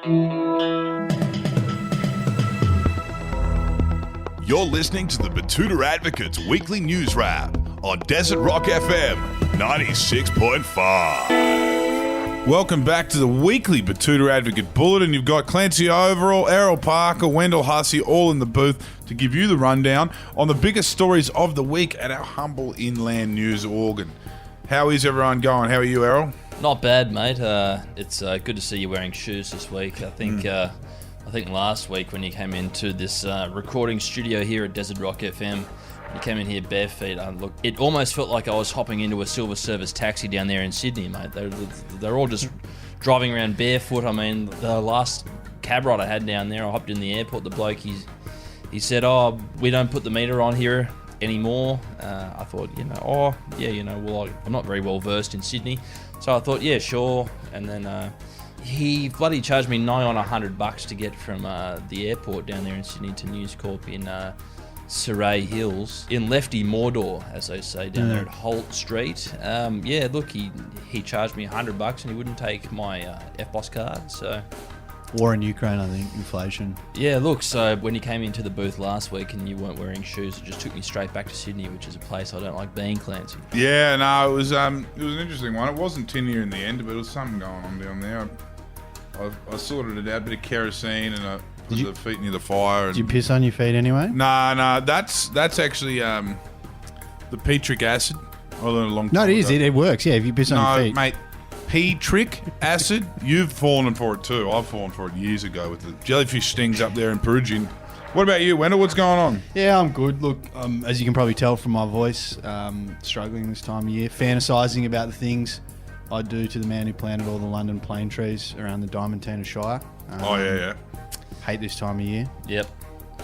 You're listening to the Betoota Advocates Weekly News Wrap on Desert Rock FM 96.5. Welcome back to the weekly Betoota Advocate Bulletin. You've got Clancy Overell, Errol Parker, Wendell, Hussey all in the booth to give you the rundown on the biggest stories of the week at our humble inland news organ. How is everyone going? How are you, Errol? Not bad, mate. It's good to see you wearing shoes this week. I think last week when you came into this recording studio here at Desert Rock FM, you came in here bare feet. It almost felt like I was hopping into a silver service taxi down there in Sydney, mate. They're all just driving around barefoot. I mean, the last cab ride I had down there, I hopped in the airport. The bloke, he said, "Oh, we don't put the meter on here anymore." I thought, I'm not very well versed in Sydney, so I thought, yeah, sure. And then he bloody charged me nigh on $100 to get from the airport down there in Sydney to News Corp in Surrey Hills, in Lefty Mordor, as they say, down there at Holt Street. He charged me $100 and he wouldn't take my FBOS card, so... War in Ukraine, I think, inflation. Yeah, look, so when you came into the booth last week and you weren't wearing shoes, it just took me straight back to Sydney, which is a place I don't like being, Clancy. Yeah, no, it was an interesting one. It wasn't tinnier in the end, but there was something going on down there. I sorted it out, a bit of kerosene and put the feet near the fire. Did you piss on your feet anyway? Nah, that's actually the petric acid. I learned a long time No, it is. ago. It works, yeah, if you piss on your feet. No, mate. Petric acid, you've fallen for it too. I've fallen for it years ago with the jellyfish stings up there in Perugian. What about you, Wendell? What's going on? Yeah, I'm good. Look, as you can probably tell from my voice, struggling this time of year, fantasising about the things I do to the man who planted all the London plane trees around the Diamantina Shire. Yeah. Hate this time of year. Yep.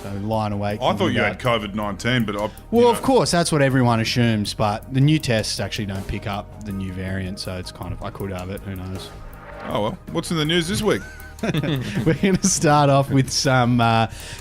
So lying awake. I thought you had COVID-19, but of course, that's what everyone assumes, but the new tests actually don't pick up the new variant, so it's kind of, I could have it, who knows. Oh, well. What's in the news this week? We're going to start off with some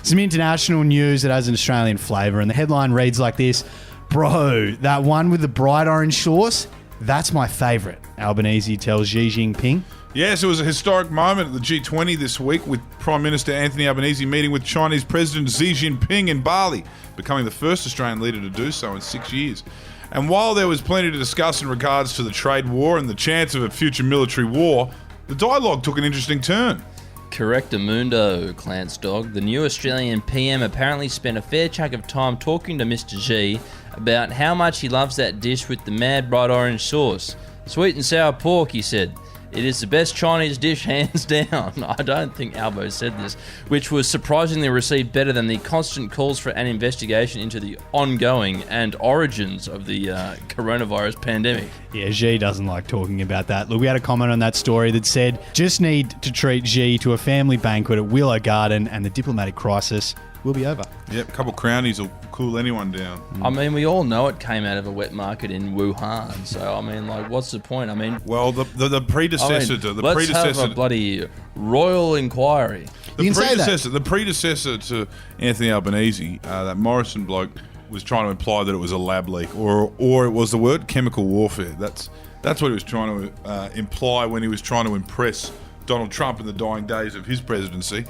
international news that has an Australian flavour, and the headline reads like this: "Bro, that one with the bright orange sauce, that's my favourite," Albanese tells Xi Jinping. Yes, it was a historic moment at the G20 this week with Prime Minister Anthony Albanese meeting with Chinese President Xi Jinping in Bali, becoming the first Australian leader to do so in 6 years. And while there was plenty to discuss in regards to the trade war and the chance of a future military war, the dialogue took an interesting turn. Correctamundo, Clance Dog. The new Australian PM apparently spent a fair chunk of time talking to Mr. Xi about how much he loves that dish with the mad bright orange sauce. Sweet and sour pork, he said. It is the best Chinese dish, hands down. I don't think Albo said this, which was surprisingly received better than the constant calls for an investigation into the ongoing and origins of the coronavirus pandemic. Yeah, Xi doesn't like talking about that. Look, we had a comment on that story that said, "Just need to treat Xi to a family banquet at Willow Garden and the diplomatic crisis will be over." Yep, a couple crownies will cool anyone down. I mean, we all know it came out of a wet market in Wuhan, so, I mean, like, what's the point? I mean... Well, the predecessor to... Let's have a bloody royal inquiry. The predecessor to Anthony Albanese, that Morrison bloke, was trying to imply that it was a lab leak, or it was the word chemical warfare. That's what he was trying to imply when he was trying to impress Donald Trump in the dying days of his presidency.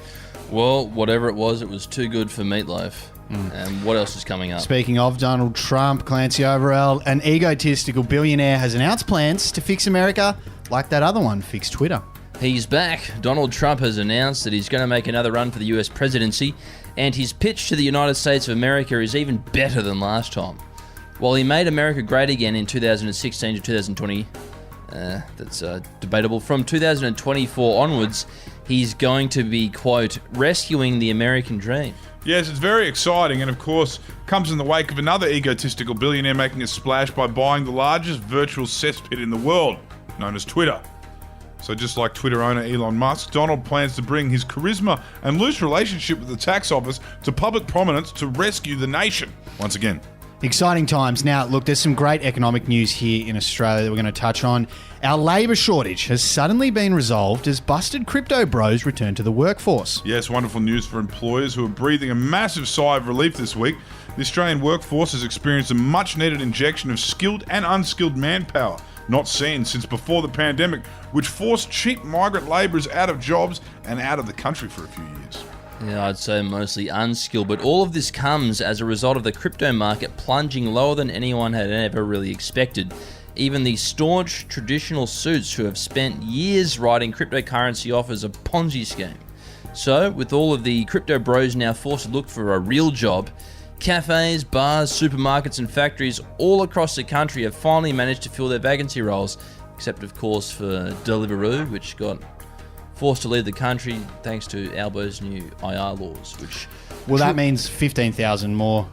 Well, whatever it was too good for meatloaf. And what else is coming up? Speaking of Donald Trump, Clancy Overell, an egotistical billionaire has announced plans to fix America like that other one fixed Twitter. He's back. Donald Trump has announced that he's going to make another run for the US presidency, and his pitch to the United States of America is even better than last time. While he made America great again in 2016 to 2020, that's debatable. From 2024 onwards, he's going to be, quote, rescuing the American dream. Yes, it's very exciting, and of course, comes in the wake of another egotistical billionaire making a splash by buying the largest virtual cesspit in the world, known as Twitter. So just like Twitter owner Elon Musk, Donald plans to bring his charisma and loose relationship with the tax office to public prominence to rescue the nation once again. Exciting times. Now, look, there's some great economic news here in Australia that we're going to touch on. Our labour shortage has suddenly been resolved as busted crypto bros return to the workforce. Yes, wonderful news for employers who are breathing a massive sigh of relief this week. The Australian workforce has experienced a much-needed injection of skilled and unskilled manpower not seen since before the pandemic, which forced cheap migrant labourers out of jobs and out of the country for a few years. Yeah, I'd say mostly unskilled, but all of this comes as a result of the crypto market plunging lower than anyone had ever really expected. Even the staunch traditional suits who have spent years writing cryptocurrency off as a Ponzi scheme. So, with all of the crypto bros now forced to look for a real job, cafes, bars, supermarkets and factories all across the country have finally managed to fill their vacancy roles, except of course for Deliveroo, which got forced to leave the country thanks to Albo's new IR laws, which... Well, that means 15,000 more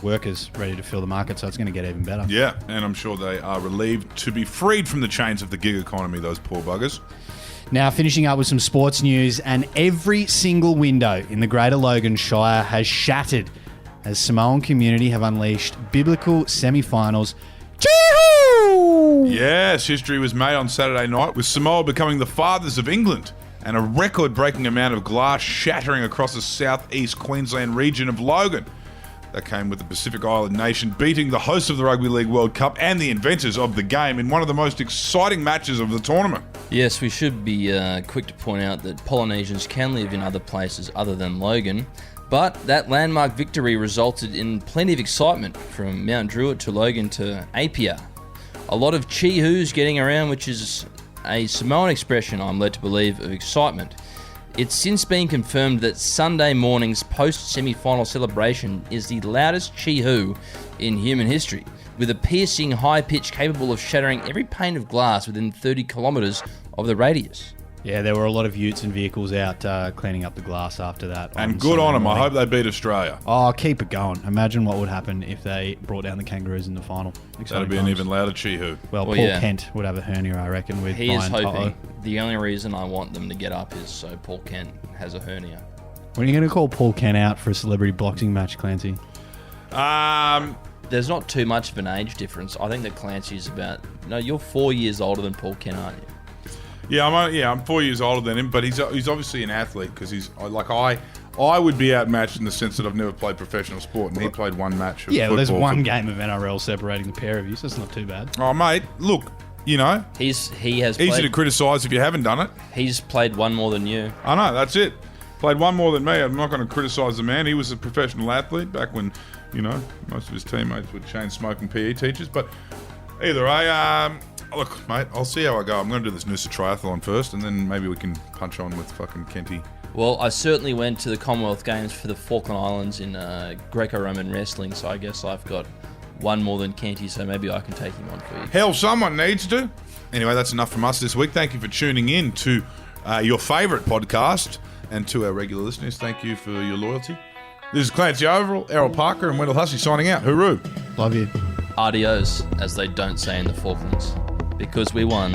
workers ready to fill the market, so it's going to get even better. Yeah, and I'm sure they are relieved to be freed from the chains of the gig economy, those poor buggers. Now, finishing up with some sports news, and every single window in the Greater Logan Shire has shattered as Samoan community have unleashed biblical semi-finals. Chee-hoo! Yes, history was made on Saturday night, with Samoa becoming the fathers of England and a record-breaking amount of glass shattering across the southeast Queensland region of Logan. That came with the Pacific Island nation beating the hosts of the Rugby League World Cup and the inventors of the game in one of the most exciting matches of the tournament. Yes, we should be quick to point out that Polynesians can live in other places other than Logan, but that landmark victory resulted in plenty of excitement from Mount Druitt to Logan to Apia. A lot of chee-hoos getting around, which is a Samoan expression, I'm led to believe, of excitement. It's since been confirmed that Sunday morning's post-semi-final celebration is the loudest chee-hoo in human history, with a piercing high pitch capable of shattering every pane of glass within 30 kilometres of the radius. Yeah, there were a lot of utes and vehicles out cleaning up the glass after that. And good on them. I hope they beat Australia. Oh, keep it going. Imagine what would happen if they brought down the Kangaroos in the final. That'd be an even louder chee-hoo. Well, Paul Kent would have a hernia, I reckon, with He is Brian hoping. Toto. The only reason I want them to get up is so Paul Kent has a hernia. When are you going to call Paul Kent out for a celebrity boxing match, Clancy? There's not too much of an age difference. I think that Clancy's about... No, you're 4 years older than Paul Kent, aren't you? Yeah, I'm 4 years older than him, but he's obviously an athlete because he's like I would be outmatched in the sense that I've never played professional sport, and he played one match of Yeah, well, there's football one for- game of NRL separating the pair of you, so it's not too bad. Oh, mate, look, you know, He has easy to played, criticise if you haven't done it. he's played one more than you. I know, that's it. Played one more than me. I'm not going to criticise the man. He was a professional athlete back when, you know, most of his teammates were chain-smoking PE teachers. But either way, look, mate, I'll see how I go. I'm going to do this Noosa triathlon first, and then maybe we can punch on with fucking Kenty. Well, I certainly went to the Commonwealth Games for the Falkland Islands in Greco-Roman wrestling, so I guess I've got one more than Kenty, so maybe I can take him on for you. Hell, someone needs to. Anyway, that's enough from us this week. Thank you for tuning in to your favourite podcast, and to our regular listeners, thank you for your loyalty. This is Clancy Overell, Errol Parker, and Wendell Hussey signing out. Hooroo. Love you. Adios, as they don't say in the Falklands, because we won.